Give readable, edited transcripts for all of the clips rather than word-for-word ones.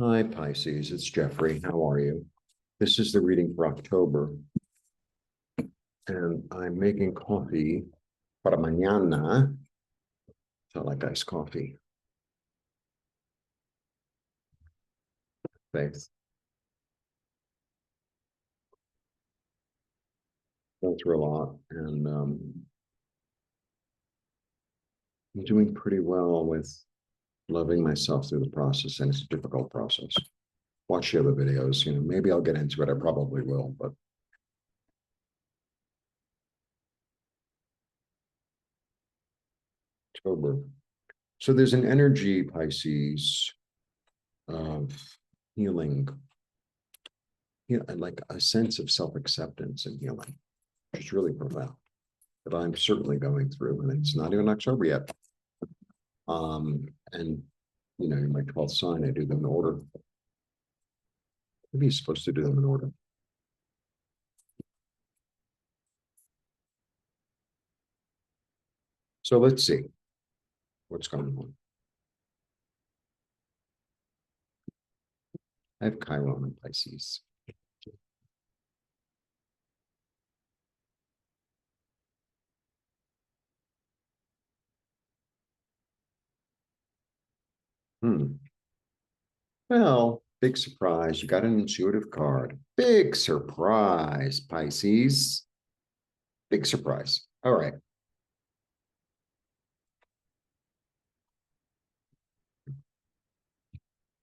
Hi, Pisces. It's Jeffrey. How are you? This is the reading for October, and I'm making coffee para mañana. I like iced coffee. Thanks. Going through a lot, and I'm doing pretty well with loving myself through the process, and it's a difficult process. Watch the other videos. Maybe I'll get into it. I probably will, but October. So there's an energy, Pisces, of healing, and like a sense of self-acceptance and healing, which is really profound, that I'm certainly going through, and it's not even October yet. And in my 12th sign, I do them in order. Maybe you're supposed to do them in order. So let's see what's going on. I have Chiron in Pisces. Well, big surprise. You got an intuitive card. Big surprise, Pisces. Big surprise. All right.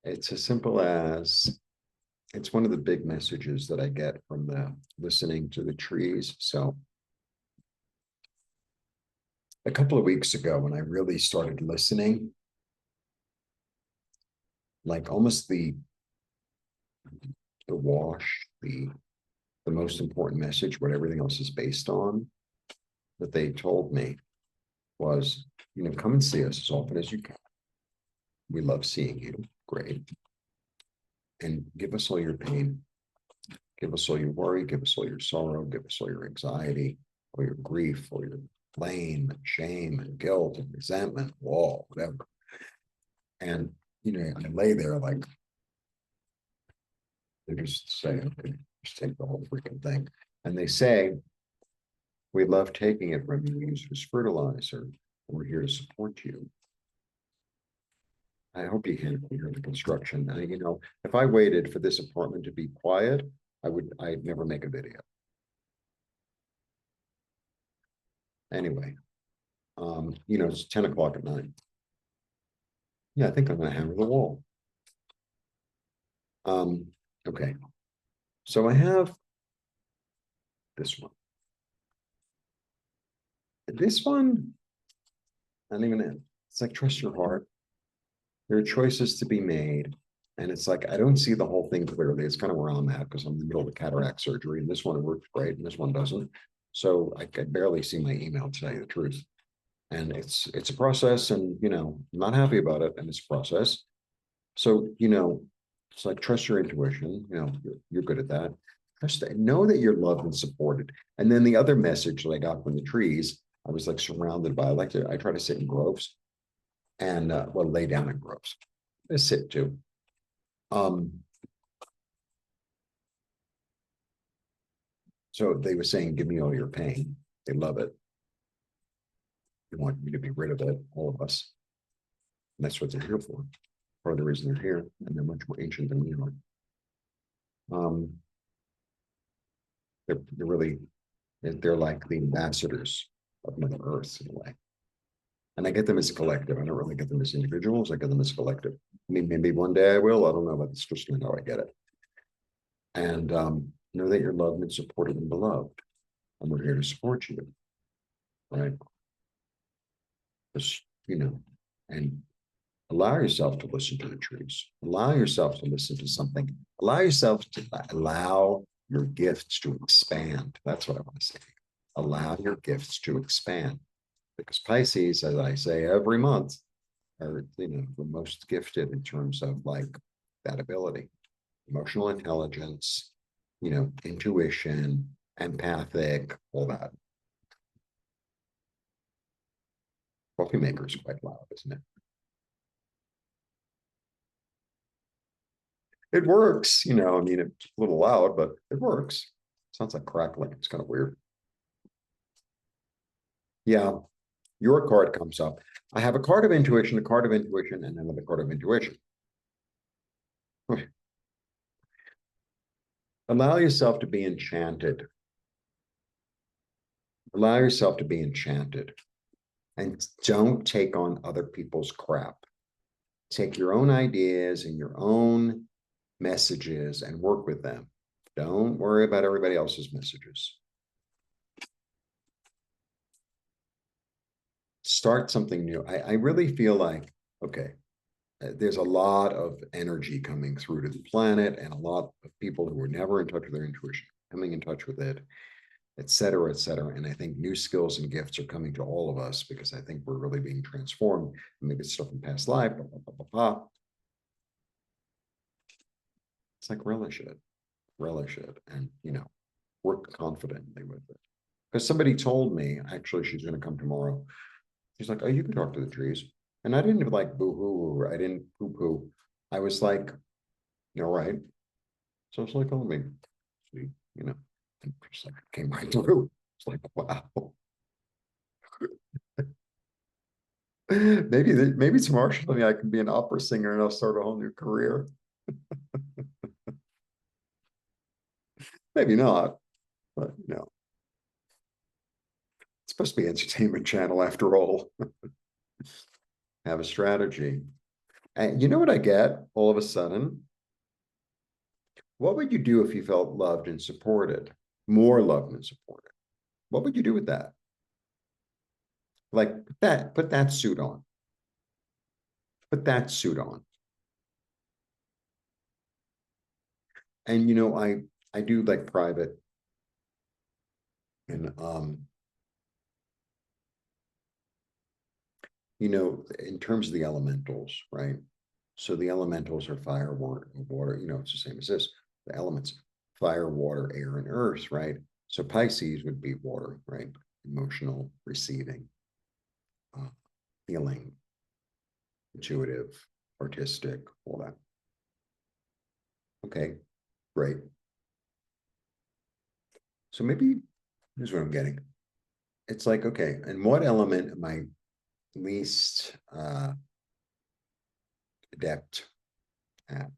It's as simple as it's one of the big messages that I get from the listening to the trees. So a couple of weeks ago, when I really started listening, like almost the wash, the most important message, what everything else is based on, that they told me was, come and see us as often as you can. We love seeing you. Great. And give us all your pain. Give us all your worry. Give us all your sorrow. Give us all your anxiety, all your grief, all your blame and shame and guilt and resentment, whatever. And, I lay there like, they just say, okay, just take the whole freaking thing. And they say, we love taking it from you. We use it as fertilizer. We're here to support you. I hope you can hear the construction. If I waited for this apartment to be quiet, I'd never make a video. Anyway, it's 10 o'clock at night. Yeah, I think I'm gonna hammer the wall. Okay. So I have this one. This one, I don't even, it's like trust your heart. There are choices to be made. And it's like, I don't see the whole thing clearly. It's kind of where I'm at because I'm in the middle of a cataract surgery. And this one works great and this one doesn't. So I can barely see my email, to tell you the truth. And it's a process, and I'm not happy about it, and it's a process. So it's like trust your intuition. You're good at that. Know that you're loved and supported. And then the other message that I got from the trees, I was like surrounded by. I try to sit in groves, and lay down in groves. I sit too. So they were saying, give me all your pain. They love it. They want you to be rid of it, all of us. And that's what they're here for. Part of the reason they're here, and they're much more ancient than we are. They're like the ambassadors of Mother Earth in a way. And I get them as a collective. I don't really get them as individuals. I get them as a collective. I mean, maybe one day I will. I don't know, but it's just how I get it. And know that you're loved and supported and beloved. And we're here to support you. Right? Just, and allow yourself to listen to the trees. Allow yourself to listen to something. Allow yourself to allow your gifts to expand. That's what I want to say. Allow your gifts to expand. Because Pisces, as I say every month, are the most gifted in terms of like that ability, emotional intelligence, intuition, empathic, all that. Coffee maker is quite loud, isn't it? It works, you know, I mean, it's a little loud, but it works. Sounds like crackling. It's kind of weird. Yeah, your card comes up. I have a card of intuition, and another card of intuition. Allow yourself to be enchanted. Allow yourself to be enchanted. And don't take on other people's crap. Take your own ideas and your own messages and work with them. Don't worry about everybody else's messages. Start something new. I really feel like, okay, there's a lot of energy coming through to the planet and a lot of people who were never in touch with their intuition, coming in touch with it, et cetera, et cetera. And I think new skills and gifts are coming to all of us because I think we're really being transformed. Maybe it's stuff in past life, blah, blah, blah, blah, blah. It's like relish it, and, you know, work confidently with it. Because somebody told me, actually, she's going to come tomorrow. She's like, oh, you can talk to the trees. And I didn't like boo-hoo, I didn't poo-poo. I was like, all right. So it's like, oh, let me see, you know, and just like came right through. It's like, wow. maybe tomorrow I can be an opera singer and I'll start a whole new career. Maybe not, but you know, it's supposed to be entertainment channel after all. Have a strategy. And you know what I get all of a sudden? What would you do if you felt loved and supported? More loved and supported. What would you do with that? Like put that suit on. Put that suit on. And you know, I do like private and you know, in terms of the elementals, right? So the elementals are fire, water, you know, it's the same as this. The elements, fire, water, air, and earth, right? So Pisces would be water, right? Emotional, receiving, healing, intuitive, artistic, all that. Okay, great. So maybe here's what I'm getting. It's like, okay, and what element am I least adept at?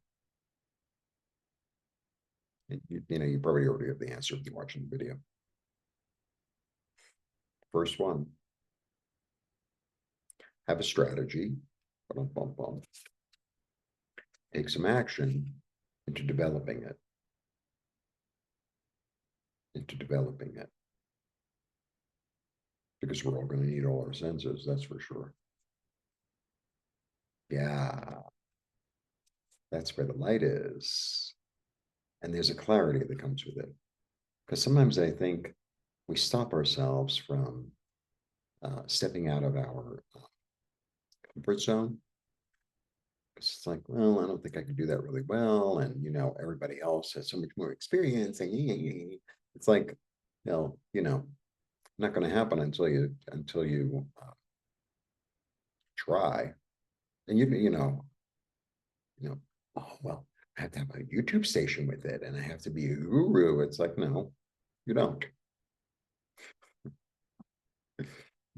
You know, you probably already have the answer if you're watching the video. First one, have a strategy. Bum, bum, bum. Take some action into developing it. Because we're all going to need all our senses, that's for sure. Yeah, that's where the light is. And there's a clarity that comes with it. Because sometimes I think we stop ourselves from stepping out of our comfort zone. It's like, well, I don't think I can do that really well. And, you know, everybody else has so much more experience. And it's like, you know, not going to happen until you try. And you know, oh, well, I have to have a YouTube station with it and I have to be a guru. It's like, no, you don't.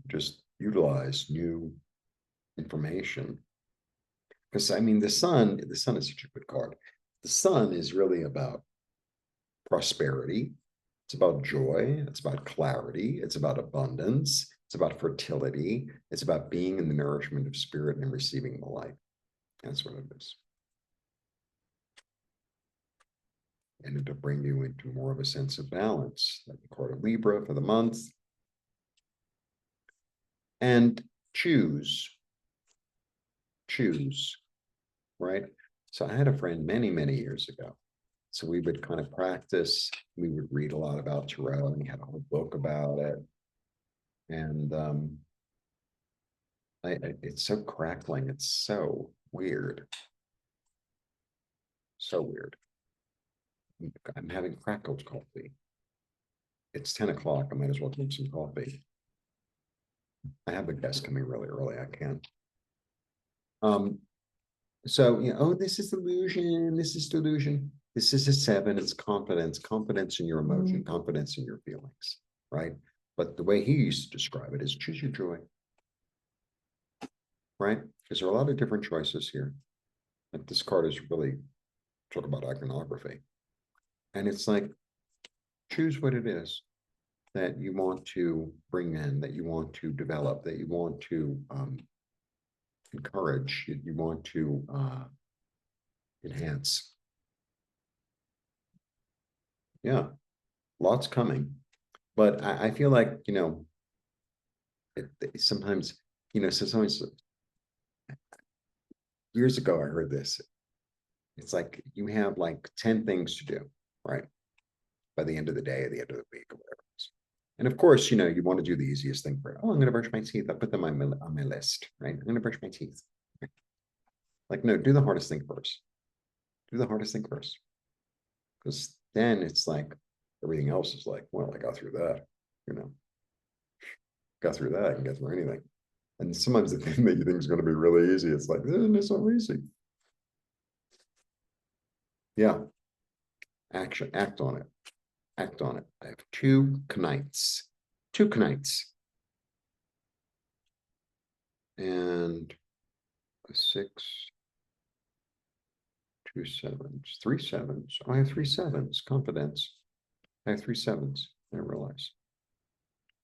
Just utilize new information. Because I mean, the sun is such a good card. The sun is really about prosperity. It's about joy. It's about clarity. It's about abundance. It's about fertility. It's about being in the nourishment of spirit and receiving the light. That's what it is. And it'll bring you into more of a sense of balance, like the card of Libra for the month. And choose, right? So I had a friend many, many years ago. So we would kind of practice. We would read a lot about tarot, and he had a whole book about it. And it's so crackling. It's so weird. So weird. I'm having crackled coffee. It's 10 o'clock. I might as well take some coffee. I have a guest coming really early. I can't. So, oh, this is illusion, this is delusion. This is a 7, it's confidence, confidence in your emotion, confidence in your feelings, right? But the way he used to describe it is choose your joy, right? Because there are a lot of different choices here. Like this card is really talk about iconography. And it's like, choose what it is that you want to bring in, that you want to develop, that you want to encourage, you want to enhance. Yeah, lots coming. But I feel like, sometimes, sometimes years ago, I heard this. It's like you have like 10 things to do, right? By the end of the day, at the end of the week, or whatever it is. And of course, you want to do the easiest thing for it. Oh, I'm going to brush my teeth. I put them on my list, right? I'm going to brush my teeth. Like, no, do the hardest thing first. Do the hardest thing first. Because then it's like everything else is like, well, I got through that, got through that. I can get through anything. And sometimes the thing that you think is going to be really easy, it's like, it's so easy. Yeah. Act on it. Act on it. I have 2 knights. 2 knights. And a 6, 2 7s, 3 7s. Oh, I have 3 7s. Confidence. I have 3 7s. I realize.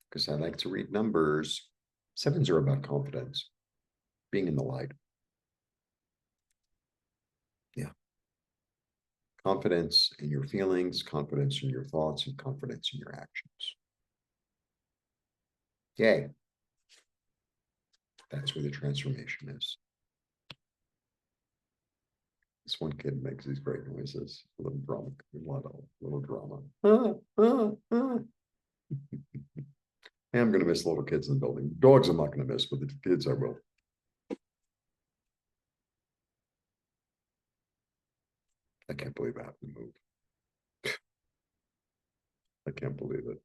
Because I like to read numbers. 7s are about confidence, being in the light. Yeah. Confidence in your feelings, confidence in your thoughts, and confidence in your actions. Yay. That's where the transformation is. This one kid makes these great noises. A little drama, little drama. Hey, I'm going to miss little kids in the building. Dogs I'm not going to miss, but the kids I will. I can't believe I have to move. I can't believe it.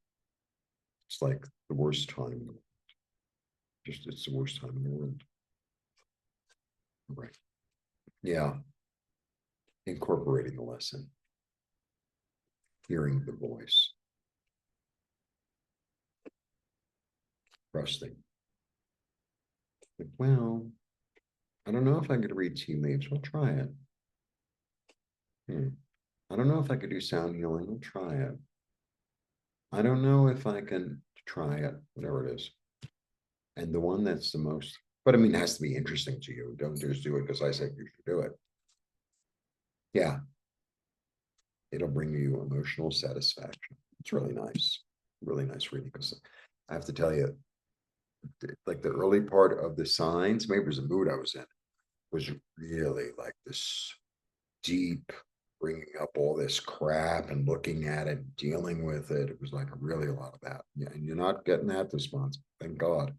It's like the worst time. It's the worst time in the world. Right. Yeah. Incorporating the lesson. Hearing the voice. Trusting. Well, I don't know if I could read tea leaves. I'll try it. I don't know if I could do sound healing. I'll try it. I don't know if I can try it, whatever it is. And the one that's the most, but I mean, it has to be interesting to you. Don't just do it because I said you should do it. Yeah. It'll bring you emotional satisfaction. It's really nice reading. Because I have to tell you, like the early part of the signs, maybe it was the mood I was in, was really like this deep, bringing up all this crap and looking at it, dealing with it. It was like really a lot of that. Yeah, and you're not getting that response. Thank God.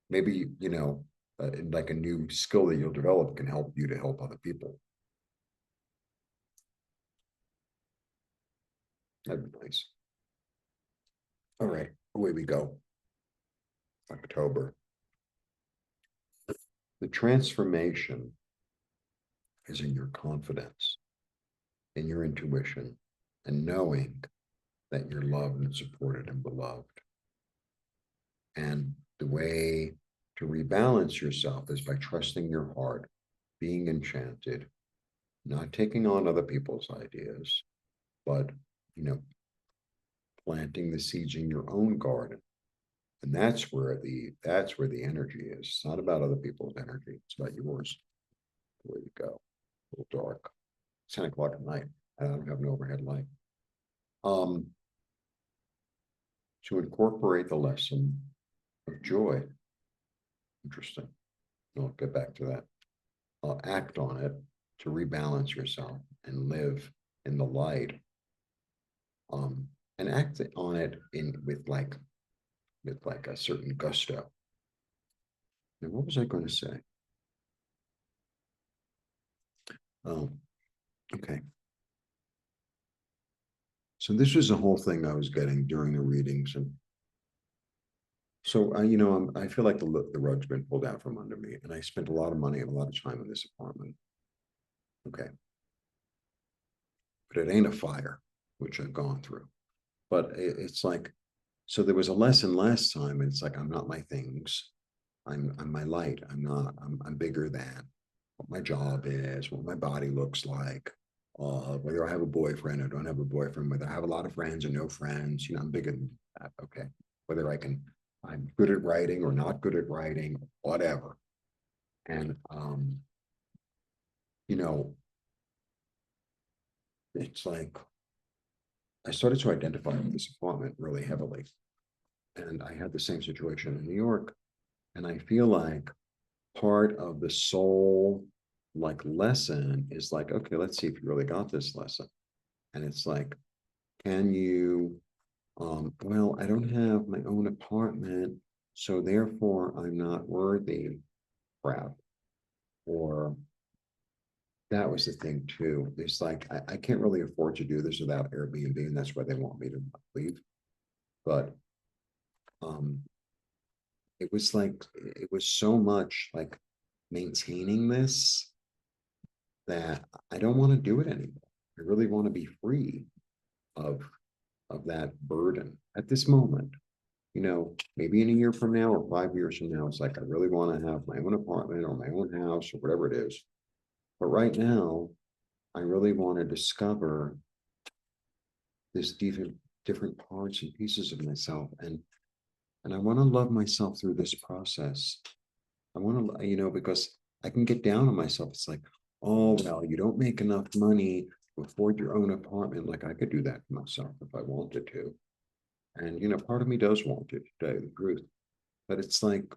Maybe, like a new skill that you'll develop can help you to help other people. That'd be nice. All right, away we go. October. The transformation is in your confidence, in your intuition, and knowing that you're loved and supported and beloved. And the way to rebalance yourself is by trusting your heart, being enchanted, not taking on other people's ideas, but, planting the seeds in your own garden. And that's where the energy is. It's not about other people's energy. It's about yours. Where you go. A little dark. 10 o'clock at night. I don't have an overhead light. To incorporate the lesson of joy. Interesting. I'll get back to that. Act on it to rebalance yourself and live in the light. And act on it with like a certain gusto. And what was I going to say? Oh, okay. So this was the whole thing I was getting during the readings, and so I feel like the rug's been pulled out from under me, and I spent a lot of money and a lot of time in this apartment. okay. But it ain't a fire, which I've gone through. But it's like, so there was a lesson last time, and it's like, I'm not my things. I'm my light. I'm bigger than what my job is, what my body looks like, whether I have a boyfriend or don't have a boyfriend, whether I have a lot of friends or no friends, I'm bigger than that. Okay. Whether I'm good at writing or not good at writing, whatever. And, it's like, I started to identify with this apartment really heavily. And I had the same situation in New York. And I feel like part of the soul lesson is like, okay, let's see if you really got this lesson. And it's like, can you, well, I don't have my own apartment, so therefore I'm not worthy. Crap. Or that was the thing too. It's like, I can't really afford to do this without Airbnb, and that's why they want me to leave. But it was like, it was so much like maintaining this that I don't want to do it anymore. I really want to be free of that burden at this moment. Maybe in a year from now or 5 years from now, it's like I really want to have my own apartment or my own house or whatever it is. But right now, I really want to discover this different parts and pieces of myself, and I want to love myself through this process. I want to, because I can get down on myself. It's like, oh, well, you don't make enough money to afford your own apartment. Like I could do that for myself if I wanted to. And, part of me does want it, to tell you the truth. But it's like,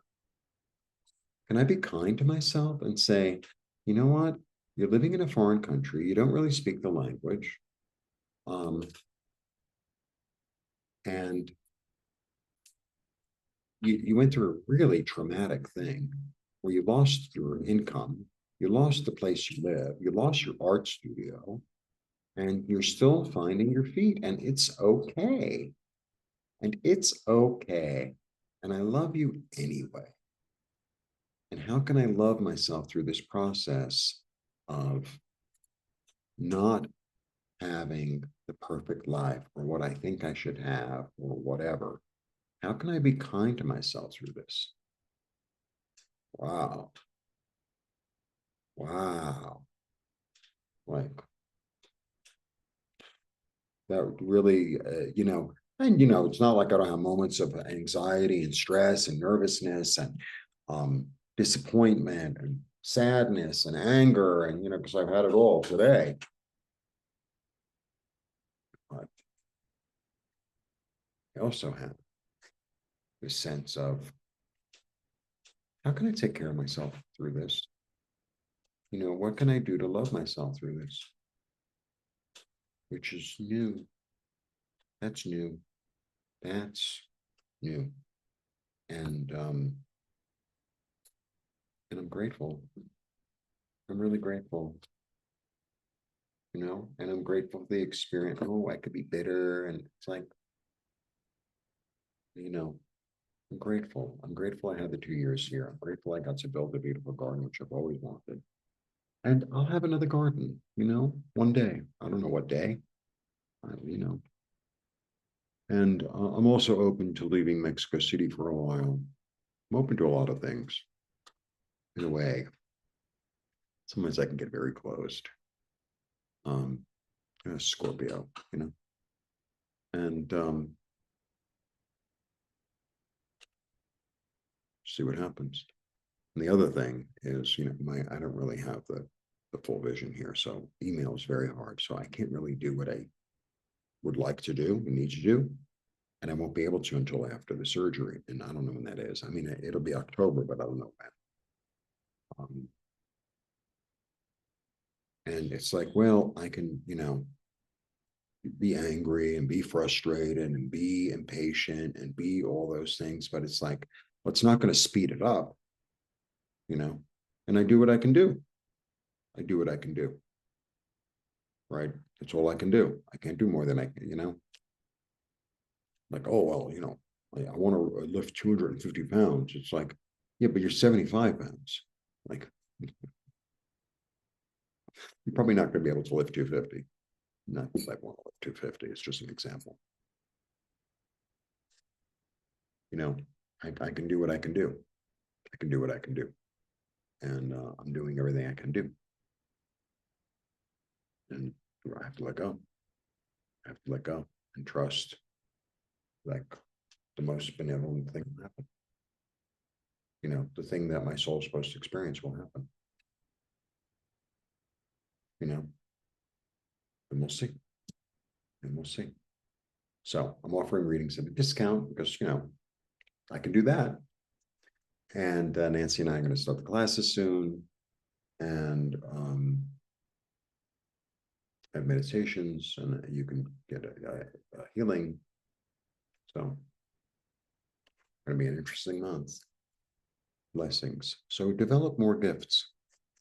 can I be kind to myself and say, you know what? You're living in a foreign country. You don't really speak the language. And you went through a really traumatic thing where you lost your income, you lost the place you live, you lost your art studio, and you're still finding your feet, and it's okay. And it's okay. And I love you anyway. And how can I love myself through this process of not having the perfect life or what I think I should have or whatever? How can I be kind to myself through this? Wow. Wow. Like that really, and it's not like I don't have moments of anxiety and stress and nervousness and disappointment and sadness and anger, and because I've had it all today. But I also have this sense of, how can I take care of myself through this? What can I do to love myself through this? Which is new. That's new. That's new. And I'm grateful. I'm really grateful. And I'm grateful for the experience. Oh, I could be bitter. And it's like, I'm grateful. I'm grateful I had the 2 years here. I'm grateful I got to build a beautiful garden, which I've always wanted. And I'll have another garden, one day. I don't know what day, you know. And I'm also open to leaving Mexico City for a while. I'm open to a lot of things, in a way. Sometimes I can get very closed. Scorpio, and see what happens. And the other thing is, I don't really have the full vision here, so email is very hard. So I can't really do what I would like to do and need to do, and I won't be able to until after the surgery, and I don't know when that is. I mean, it'll be October, but I don't know when. And it's like, well, I can, be angry and be frustrated and be impatient and be all those things, but it's like, well, it's not going to speed it up, and I do what I can do. I do what I can do. Right. That's all I can do. I can't do more than I can, like, oh, well, I want to lift 250 pounds. It's like, yeah, but you're 75 pounds. Like, You're probably not going to be able to lift 250. Not that I want to lift 250. It's just an example. You know, I can do what I can do. I can do what I can do. And I'm doing everything I can do. And I have to let go. I have to let go and trust, like, the most benevolent thing will happen. You know, the thing that my soul's supposed to experience will happen. You know, and we'll see. And we'll see. So I'm offering readings at a discount because, you know, I can do that. And Nancy and I are going to start the classes soon. And have meditations, and you can get a healing. So it's going to be an interesting month. Blessings. So develop more gifts.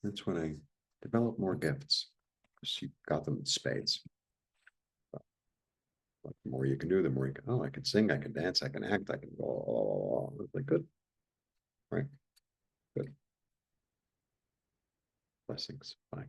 That's when I develop more gifts, because you got them in spades. But the more you can do, the more you can, oh, I can sing, I can dance, I can act, I can go, oh, really good. Right? Good. Blessings. Bye.